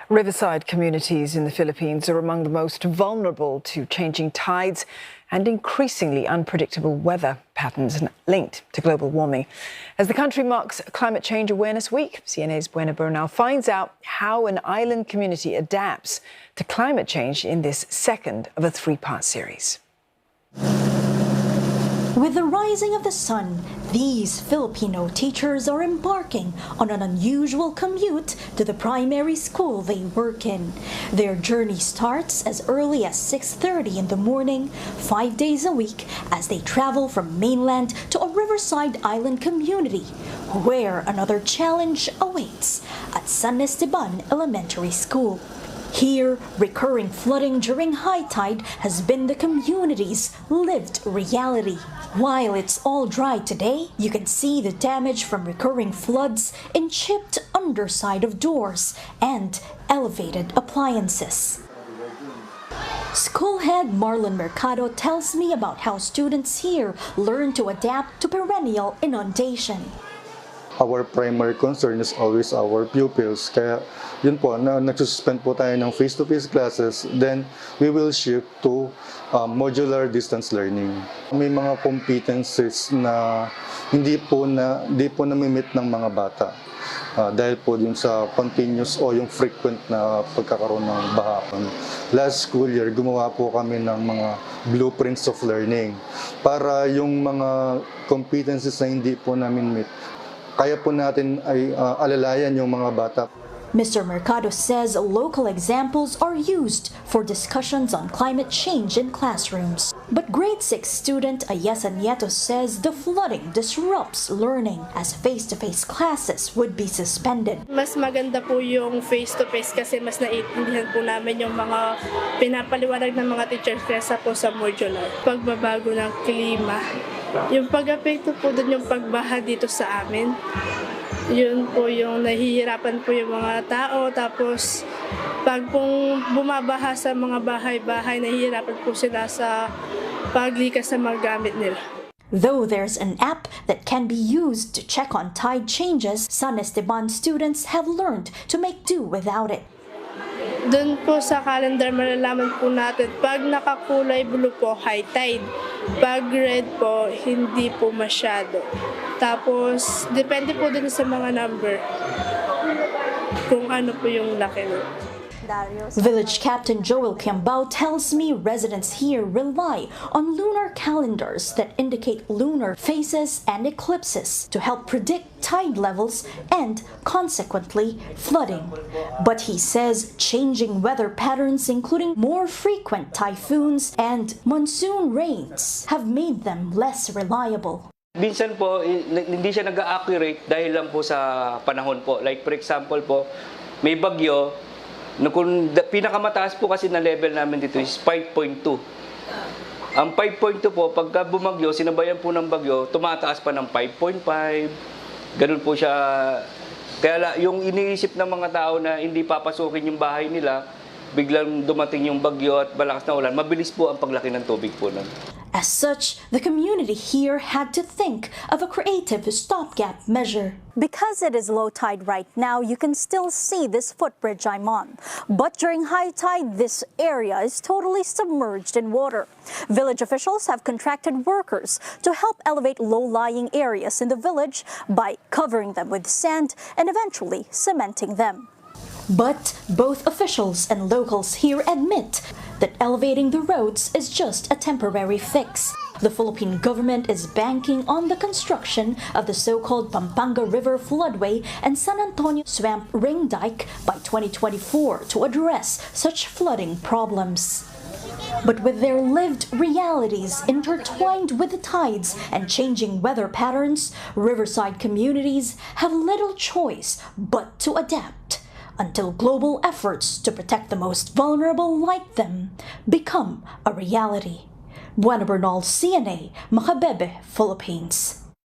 Riverside communities in the Philippines are among the most vulnerable to changing tides and increasingly unpredictable weather patterns linked to global warming. As the country marks Climate Change Awareness Week, CNA's Buena Bernal finds out how an island community adapts to climate change in this second of a three-part series. With the rising of the sun, these Filipino teachers are embarking on an unusual commute to the primary school they work in. Their journey starts as early as 6:30 in the morning, 5 days a week, as they travel from mainland to a Riverside Island community, where another challenge awaits at San Esteban Elementary School. Here, recurring flooding during high tide has been the community's lived reality. While it's all dry today, you can see the damage from recurring floods in chipped underside of doors and elevated appliances. School head Marlon Mercado tells me about how students here learn to adapt to perennial inundation. Our primary concern is always our pupils. Kaya yun po, nagsuspend po tayo ng face-to-face classes, then we will shift to modular distance learning. May mga competencies na hindi po nami-meet ng mga bata. Dahil po din sa continuous o yung frequent na pagkakaroon ng bahakon. Last school year, gumawa po kami ng mga blueprints of learning para yung mga competencies na hindi po namin meet, kaya po natin ay alalayan yung mga bata. Mr. Mercado says local examples are used for discussions on climate change in classrooms. But grade 6 student Ayesa Nieto says the flooding disrupts learning as face-to-face classes would be suspended. Mas maganda po yung face-to-face kasi mas naiintindihan po namin yung mga pinapaliwanag ng mga teachers kaysa po sa modular. Pagbabago ng klima, yung pag-apekto po dun yung pagbaha dito sa amin. Yun po yung nahihirapan po yung mga tao. Tapos pag pong bumabaha sa mga bahay-bahay, nahihirapan po sila sa paglikas sa mga gamit nila. Though there's an app that can be used to check on tide changes, San Esteban students have learned to make do without it. Doon po sa calendar malalaman po natin, pag nakakulay blue po, high tide. Pag red po, hindi po masyado. Tapos, depende po din sa mga number kung ano po yung laki. Village Captain Joel Kiambao tells me residents here rely on lunar calendars that indicate lunar phases and eclipses to help predict tide levels and, consequently, flooding. But he says changing weather patterns, including more frequent typhoons and monsoon rains, have made them less reliable. Minsan po, hindi siya nag-accurate dahil lang po sa panahon po. Like for example po, may bagyo, kung pinakamataas po kasi na level namin dito is 5.2. Ang 5.2 po, pagka bumagyo, sinabayan po ng bagyo, tumataas pa ng 5.5. Ganun po siya. Kaya yung iniisip ng mga tao na hindi papasukin yung bahay nila, biglang dumating yung bagyo at malakas na ulan, mabilis po ang paglaki ng tubig po nun. As such, the community here had to think of a creative stopgap measure. Because it is low tide right now, you can still see this footbridge I'm on. But during high tide, this area is totally submerged in water. Village officials have contracted workers to help elevate low-lying areas in the village by covering them with sand and eventually cementing them. But both officials and locals here admit that elevating the roads is just a temporary fix. The Philippine government is banking on the construction of the so-called Pampanga River floodway and San Antonio Swamp Ring Dike by 2024 to address such flooding problems. But with their lived realities intertwined with the tides and changing weather patterns, Riverside communities have little choice but to adapt until global efforts to protect the most vulnerable like them become a reality. Buena Bernal, CNA, Makabebe, Philippines.